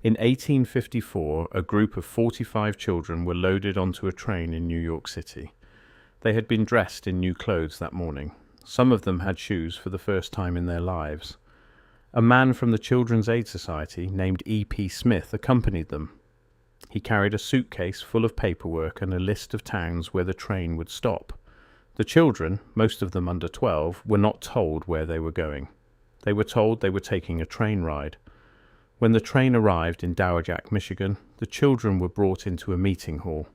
In 1854, a group of 45 children were loaded onto a train in New York City. They had been dressed in new clothes that morning. Some of them had shoes for the first time in their lives. A man from the Children's Aid Society named E.P. Smith accompanied them. He carried a suitcase full of paperwork and a list of towns where the train would stop. The children, most of them under 12, were not told where they were going. They were told they were taking a train ride. When the train arrived in Dowagiac, Michigan, the children were brought into a meeting hall.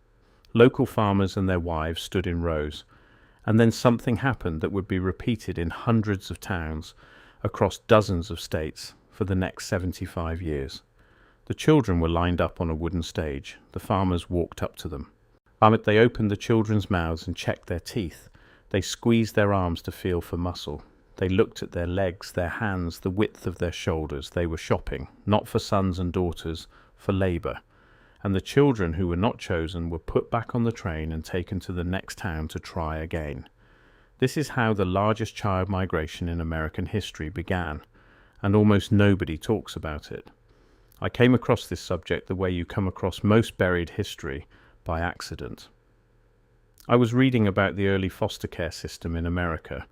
Local farmers and their wives stood in rows, and then something happened that would be repeated in hundreds of towns across dozens of states for the next 75 years. The children were lined up on a wooden stage. The farmers walked up to them. They opened the children's mouths and checked their teeth. They squeezed their arms to feel for muscle. They looked at their legs, their hands, the width of their shoulders. They were shopping, not for sons and daughters, for labor. And the children who were not chosen were put back on the train and taken to the next town to try again. This is how the largest child migration in American history began, and almost nobody talks about it. I came across this subject the way you come across most buried history, by accident. I was reading about the early foster care system in America,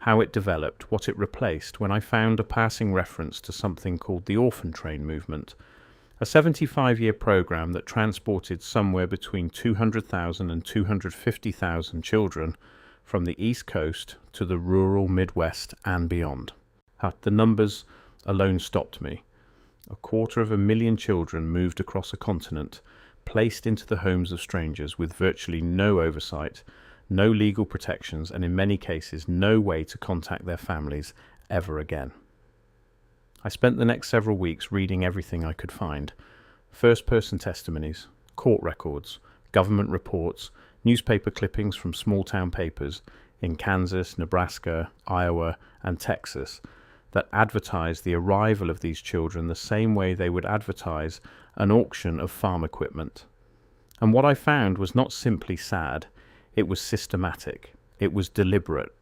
how it developed, what it replaced, when I found a passing reference to something called the Orphan train movement, a 75-year program that transported somewhere between 200,000 and 250,000 children from the East Coast to the rural Midwest and beyond. The numbers alone stopped me. 250,000 children moved across a continent, placed into the homes of strangers with virtually no oversight, no legal protections, and in many cases no way to contact their families ever again. I spent the next several weeks reading everything I could find. First-person testimonies, court records, government reports, newspaper clippings from small-town papers in Kansas, Nebraska, Iowa, and Texas that advertised the arrival of these children the same way they would advertise an auction of farm equipment. And what I found was not simply sad, it was systematic, it was deliberate.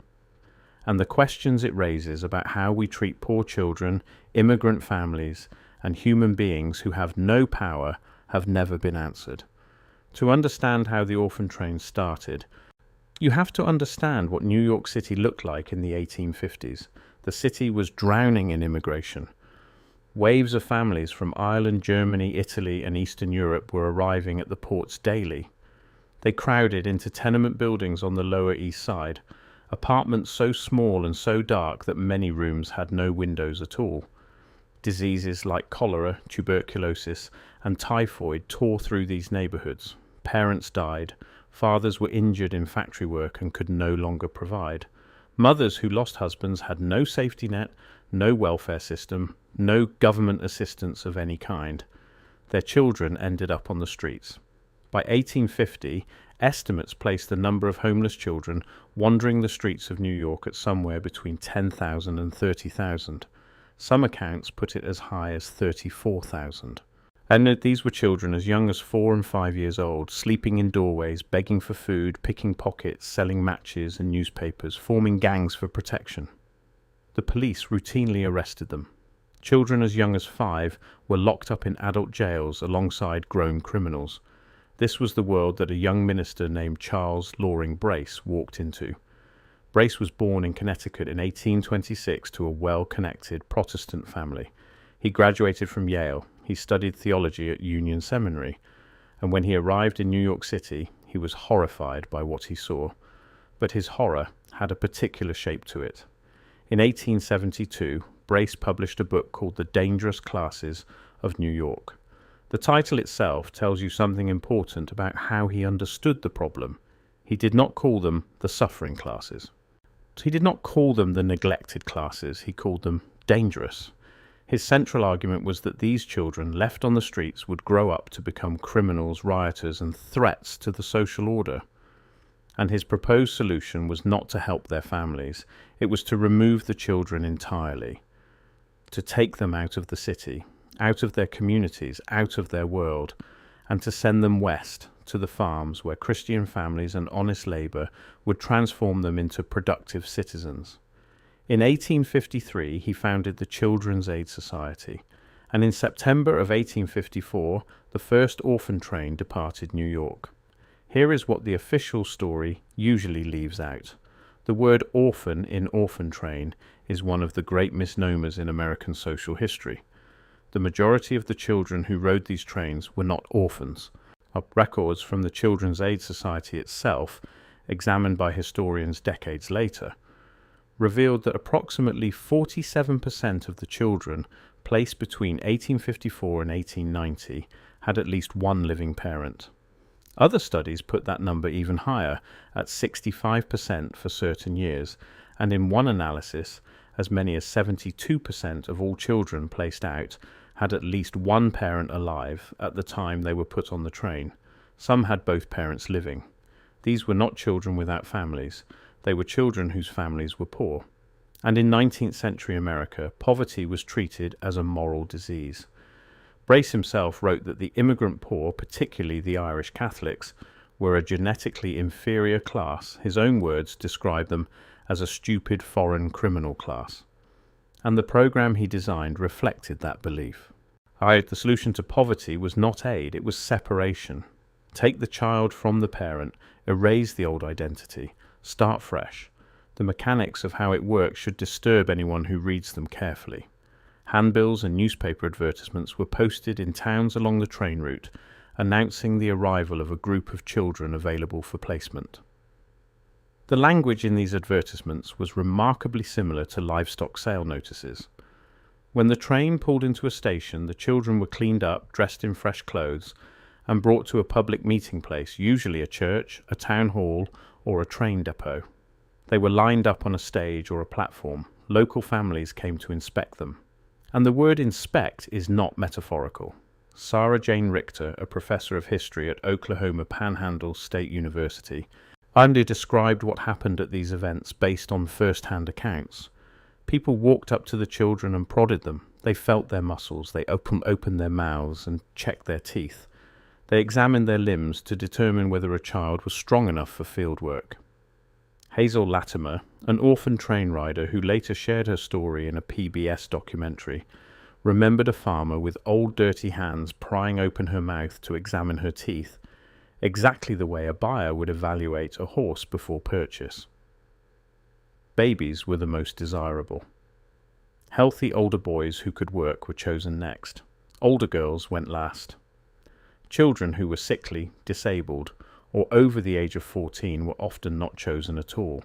And the questions it raises about how we treat poor children, immigrant families, and human beings who have no power have never been answered. To understand how the orphan train started, you have to understand what New York City looked like in the 1850s. The city was drowning in immigration. Waves of families from Ireland, Germany, Italy, and Eastern Europe were arriving at the ports daily. They crowded into tenement buildings on the Lower East Side, apartments so small and so dark that many rooms had no windows at all. Diseases like cholera, tuberculosis, and typhoid tore through these neighborhoods. Parents died. Fathers were injured in factory work and could no longer provide. Mothers who lost husbands had no safety net, no welfare system, no government assistance of any kind. Their children ended up on the streets. By 1850, estimates placed the number of homeless children wandering the streets of New York at somewhere between 10,000 and 30,000. Some accounts put it as high as 34,000. And these were children as young as 4 and 5 years old, sleeping in doorways, begging for food, picking pockets, selling matches and newspapers, forming gangs for protection. The police routinely arrested them. Children as young as 5 were locked up in adult jails alongside grown criminals. This was the world that a young minister named Charles Loring Brace walked into. Brace was born in Connecticut in 1826 to a well-connected Protestant family. He graduated from Yale. He studied theology at Union Seminary, and when he arrived in New York City, he was horrified by what he saw. But his horror had a particular shape to it. In 1872, Brace published a book called The Dangerous Classes of New York. The title itself tells you something important about how he understood the problem. He did not call them the suffering classes. He did not call them the neglected classes. He called them dangerous. His central argument was that these children left on the streets would grow up to become criminals, rioters, and threats to the social order. And his proposed solution was not to help their families. It was to remove the children entirely, to take them out of the city, out of their communities, out of their world, and to send them west to the farms where Christian families and honest labor would transform them into productive citizens. In 1853, he founded the Children's Aid Society, and in September of 1854, the first orphan train departed New York. Here is what the official story usually leaves out. The word orphan in orphan train is one of the great misnomers in American social history. The majority of the children who rode these trains were not orphans. Records from the Children's Aid Society itself, examined by historians decades later, revealed that approximately 47% of the children placed between 1854 and 1890 had at least one living parent. Other studies put that number even higher, at 65% for certain years, and in one analysis, as many as 72% of all children placed out had at least one parent alive at the time they were put on the train. Some had both parents living. These were not children without families. They were children whose families were poor. And in 19th century America, poverty was treated as a moral disease. Brace himself wrote that the immigrant poor, particularly the Irish Catholics, were a genetically inferior class. His own words described them as a stupid foreign criminal class. And the program he designed reflected that belief. The solution to poverty was not aid, it was separation. Take the child from the parent, erase the old identity, start fresh. The mechanics of how it works should disturb anyone who reads them carefully. Handbills and newspaper advertisements were posted in towns along the train route, announcing the arrival of a group of children available for placement. The language in these advertisements was remarkably similar to livestock sale notices. When the train pulled into a station, the children were cleaned up, dressed in fresh clothes, and brought to a public meeting place, usually a church, a town hall, or a train depot. They were lined up on a stage or a platform. Local families came to inspect them. And the word inspect is not metaphorical. Sarah Jane Richter, a professor of history at Oklahoma Panhandle State University, described what happened at these events based on first-hand accounts. People walked up to the children and prodded them. They felt their muscles. They opened their mouths and checked their teeth. They examined their limbs to determine whether a child was strong enough for field work. Hazel Latimer, an orphan train rider who later shared her story in a PBS documentary, remembered a farmer with old dirty hands prying open her mouth to examine her teeth, exactly the way a buyer would evaluate a horse before purchase. Babies were the most desirable. Healthy older boys who could work were chosen next. Older girls went last. Children who were sickly, disabled, or over the age of 14 were often not chosen at all.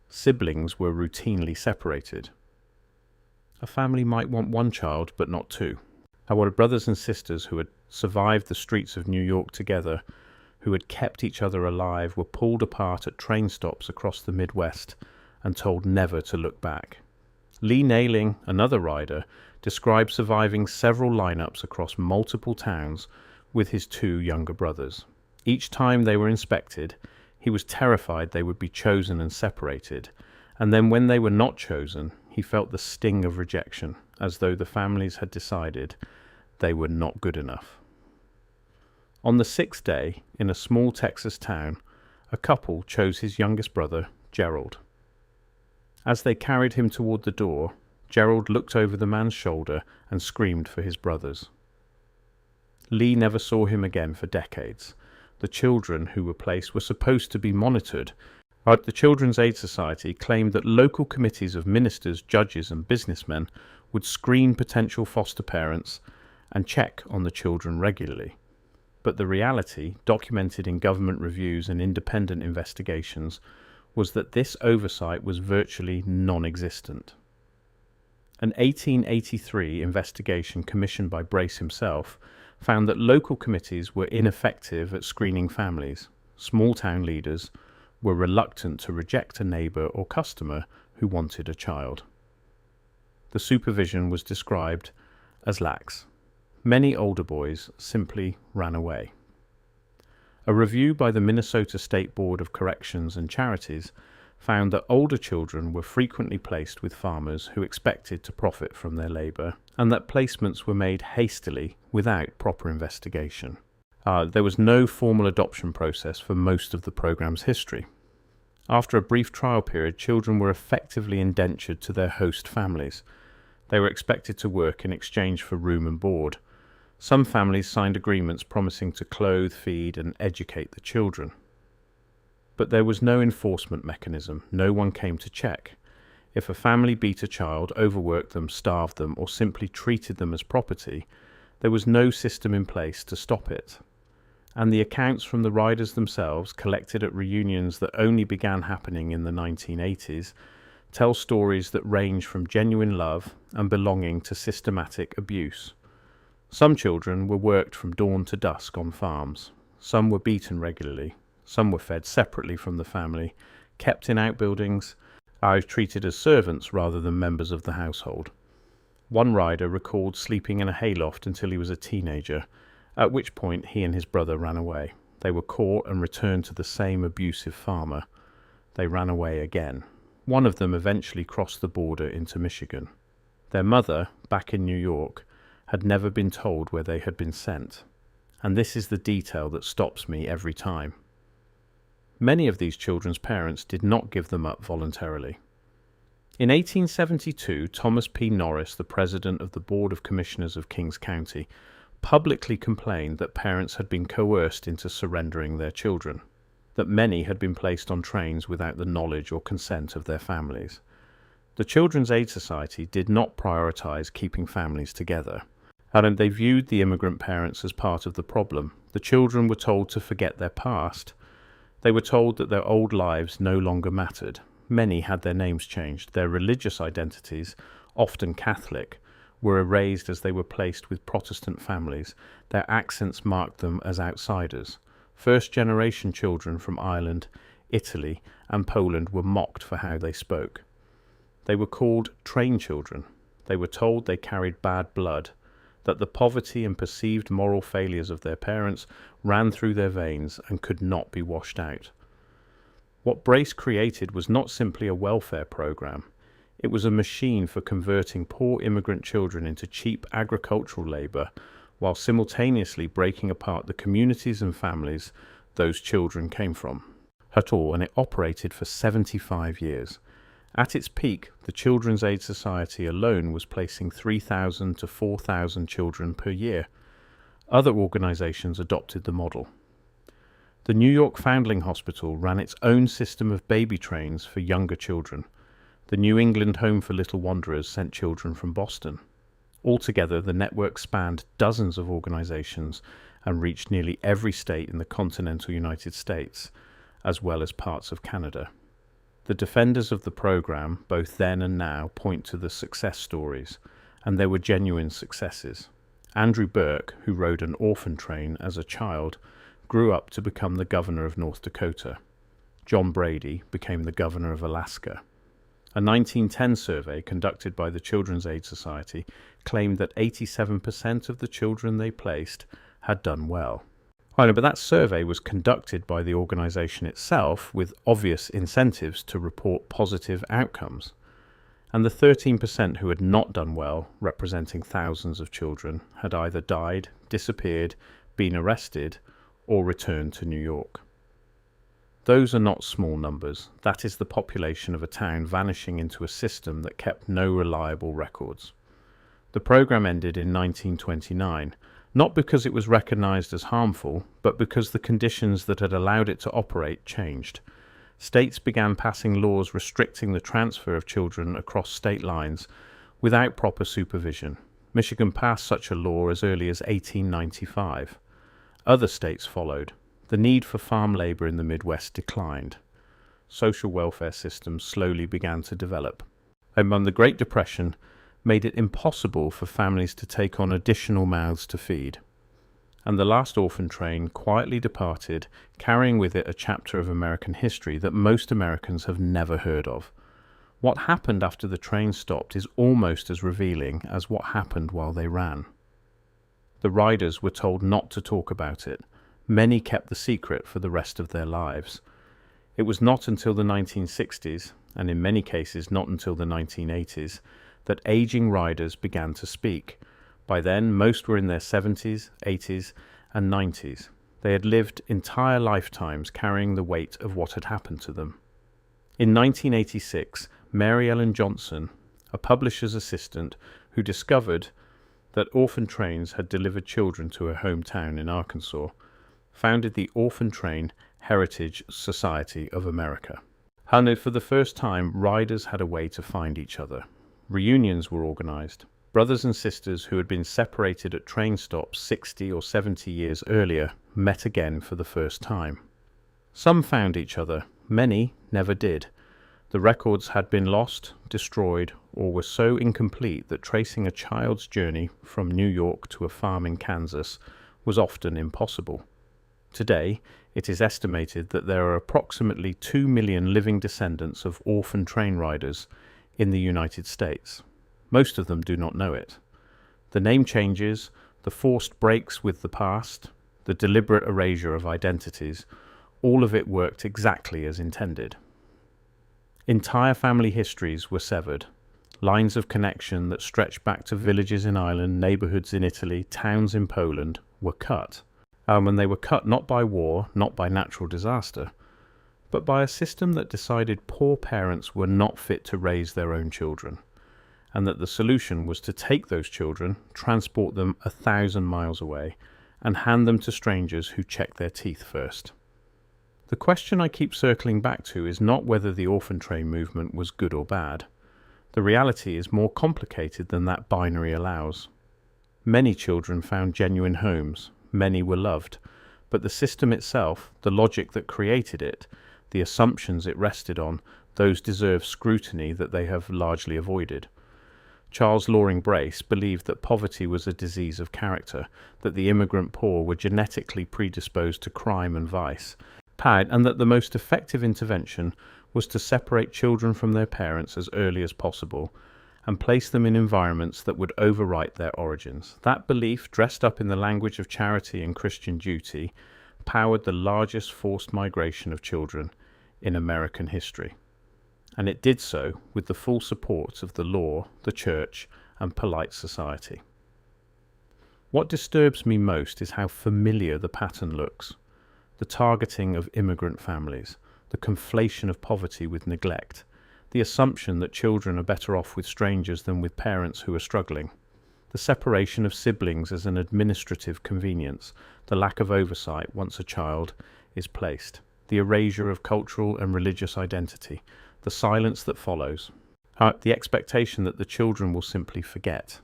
Siblings were routinely separated. A family might want one child, but not two. Our brothers and sisters who had survived the streets of New York together, who had kept each other alive, were pulled apart at train stops across the Midwest and told never to look back. Lee Nailing, another rider, described surviving several lineups across multiple towns with his two younger brothers. Each time they were inspected, he was terrified they would be chosen and separated, and then when they were not chosen, he felt the sting of rejection, as though the families had decided they were not good enough. On the 6th day, in a small Texas town, a couple chose his youngest brother, Gerald. As they carried him toward the door, Gerald looked over the man's shoulder and screamed for his brothers. Lee never saw him again for decades. The children who were placed were supposed to be monitored. The Children's Aid Society claimed that local committees of ministers, judges, and businessmen would screen potential foster parents and check on the children regularly. But the reality, documented in government reviews and independent investigations, was that this oversight was virtually non-existent. An 1883 investigation commissioned by Brace himself found that local committees were ineffective at screening families. Small-town leaders were reluctant to reject a neighbour or customer who wanted a child. The supervision was described as lax. Many older boys simply ran away. A review by the Minnesota State Board of Corrections and Charities found that older children were frequently placed with farmers who expected to profit from their labour, and that placements were made hastily without proper investigation. There was no formal adoption process for most of the programme's history. After a brief trial period, children were effectively indentured to their host families. They were expected to work in exchange for room and board. Some families signed agreements promising to clothe, feed, and educate the children. But there was no enforcement mechanism. No one came to check. If a family beat a child, overworked them, starved them, or simply treated them as property, there was no system in place to stop it. And the accounts from the riders themselves, collected at reunions that only began happening in the 1980s, tell stories that range from genuine love and belonging to systematic abuse. Some children were worked from dawn to dusk on farms. Some were beaten regularly. Some were fed separately from the family, kept in outbuildings, treated as servants rather than members of the household. One rider recalled sleeping in a hayloft until he was a teenager, at which point he and his brother ran away. They were caught and returned to the same abusive farmer. They ran away again. One of them eventually crossed the border into Michigan. Their mother, back in New York, had never been told where they had been sent. And this is the detail that stops me every time. Many of these children's parents did not give them up voluntarily. In 1872, Thomas P. Norris, the president of the Board of Commissioners of Kings County, publicly complained that parents had been coerced into surrendering their children, that many had been placed on trains without the knowledge or consent of their families. The Children's Aid Society did not prioritize keeping families together, and they viewed the immigrant parents as part of the problem. The children were told to forget their past. They were told that their old lives no longer mattered. Many had their names changed. Their religious identities, often Catholic, were erased as they were placed with Protestant families. Their accents marked them as outsiders. First-generation children from Ireland, Italy, and Poland were mocked for how they spoke. They were called train children. They were told they carried bad blood, that the poverty and perceived moral failures of their parents ran through their veins and could not be washed out. What Brace created was not simply a welfare program. It was a machine for converting poor immigrant children into cheap agricultural labor, while simultaneously breaking apart the communities and families those children came from. And it operated for 75 years. At its peak, the Children's Aid Society alone was placing 3,000 to 4,000 children per year. Other organizations adopted the model. The New York Foundling Hospital ran its own system of baby trains for younger children. The New England Home for Little Wanderers sent children from Boston. Altogether, the network spanned dozens of organizations and reached nearly every state in the continental United States, as well as parts of Canada. The defenders of the program, both then and now, point to the success stories, and there were genuine successes. Andrew Burke, who rode an orphan train as a child, grew up to become the governor of North Dakota. John Brady became the governor of Alaska. A 1910 survey conducted by the Children's Aid Society claimed that 87% of the children they placed had done well. I know, but that survey was conducted by the organization itself with obvious incentives to report positive outcomes. And the 13% who had not done well, representing thousands of children, had either died, disappeared, been arrested, or returned to New York. Those are not small numbers. That is the population of a town vanishing into a system that kept no reliable records. The program ended in 1929, not because it was recognized as harmful, but because the conditions that had allowed it to operate changed. States began passing laws restricting the transfer of children across state lines without proper supervision. Michigan passed such a law as early as 1895. Other states followed. The need for farm labor in the Midwest declined. Social welfare systems slowly began to develop. And the Great Depression made it impossible for families to take on additional mouths to feed. And the last orphan train quietly departed, carrying with it a chapter of American history that most Americans have never heard of. What happened after the train stopped is almost as revealing as what happened while they ran. The riders were told not to talk about it. Many kept the secret for the rest of their lives. It was not until the 1960s, and in many cases not until the 1980s, that aging riders began to speak. By then, most were in their 70s, 80s, and 90s. They had lived entire lifetimes carrying the weight of what had happened to them. In 1986, Mary Ellen Johnson, a publisher's assistant, who discovered that orphan trains had delivered children to her hometown in Arkansas, founded the Orphan Train Heritage Society of America. And for the first time, riders had a way to find each other. Reunions were organized. Brothers and sisters who had been separated at train stops 60 or 70 years earlier met again for the first time. Some found each other, many never did. The records had been lost, destroyed, or were so incomplete that tracing a child's journey from New York to a farm in Kansas was often impossible. Today, it is estimated that there are approximately 2 million living descendants of orphan train riders in the United States. Most of them do not know it. The name changes, the forced breaks with the past, the deliberate erasure of identities, all of it worked exactly as intended. Entire family histories were severed. Lines of connection that stretched back to villages in Ireland, neighborhoods in Italy, towns in Poland were cut. And they were cut not by war, not by natural disaster, but by a system that decided poor parents were not fit to raise their own children, and that the solution was to take those children, transport them 1,000 miles away, and hand them to strangers who check their teeth first. The question I keep circling back to is not whether the orphan train movement was good or bad. The reality is more complicated than that binary allows. Many children found genuine homes, many were loved, but the system itself, the logic that created it, the assumptions it rested on, those deserve scrutiny that they have largely avoided. Charles Loring Brace believed that poverty was a disease of character, that the immigrant poor were genetically predisposed to crime and vice, and that the most effective intervention was to separate children from their parents as early as possible and place them in environments that would overwrite their origins. That belief, dressed up in the language of charity and Christian duty, powered the largest forced migration of children in American history. And it did so with the full support of the law, the church, and polite society. What disturbs me most is how familiar the pattern looks. The targeting of immigrant families, the conflation of poverty with neglect, the assumption that children are better off with strangers than with parents who are struggling, the separation of siblings as an administrative convenience, the lack of oversight once a child is placed, the erasure of cultural and religious identity, the silence that follows, the expectation that the children will simply forget.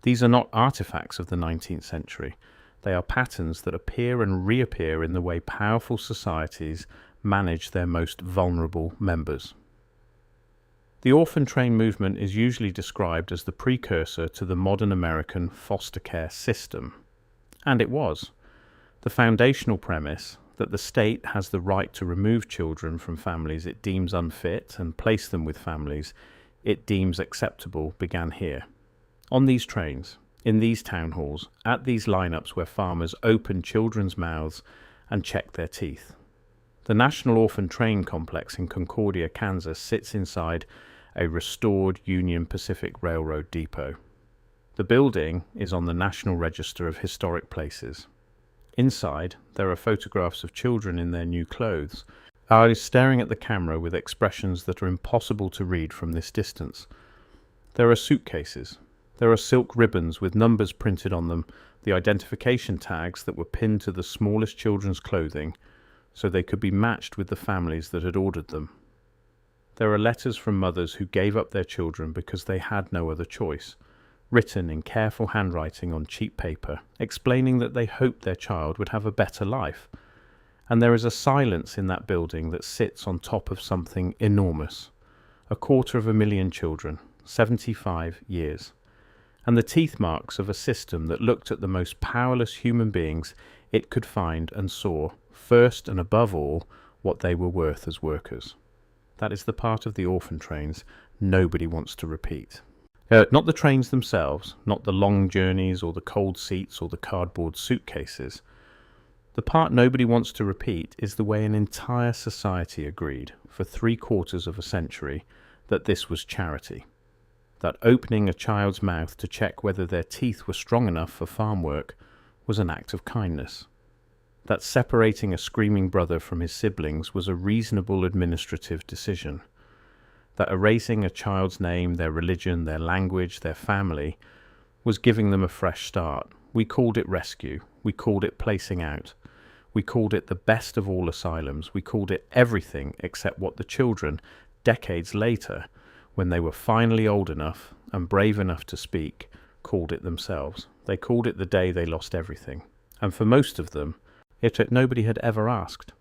These are not artifacts of the 19th century. They are patterns that appear and reappear in the way powerful societies manage their most vulnerable members. The orphan train movement is usually described as the precursor to the modern American foster care system. And it was. The foundational premise that the state has the right to remove children from families it deems unfit and place them with families it deems acceptable began here. On these trains, in these town halls, at these lineups where farmers open children's mouths and check their teeth. The National Orphan Train Complex in Concordia, Kansas sits inside a restored Union Pacific Railroad depot. The building is on the National Register of Historic Places. Inside, there are photographs of children in their new clothes, eyes staring at the camera with expressions that are impossible to read from this distance. There are suitcases. There are silk ribbons with numbers printed on them, the identification tags that were pinned to the smallest children's clothing, so they could be matched with the families that had ordered them. There are letters from mothers who gave up their children because they had no other choice, written in careful handwriting on cheap paper, explaining that they hoped their child would have a better life. And there is a silence in that building that sits on top of something enormous. 250,000 children, 75 years. And the teeth marks of a system that looked at the most powerless human beings it could find and saw, first and above all, what they were worth as workers. That is the part of the orphan trains nobody wants to repeat. Not the trains themselves, not the long journeys or the cold seats or the cardboard suitcases. The part nobody wants to repeat is the way an entire society agreed, for 3/4 of a century, that this was charity. That opening a child's mouth to check whether their teeth were strong enough for farm work was an act of kindness. That separating a screaming brother from his siblings was a reasonable administrative decision. that erasing a child's name, their religion, their language, their family, was giving them a fresh start. We called it rescue. We called it placing out. We called it the best of all asylums. We called it everything except what the children, decades later, when they were finally old enough and brave enough to speak, called it themselves. They called it the day they lost everything. And for most of them, nobody had ever asked.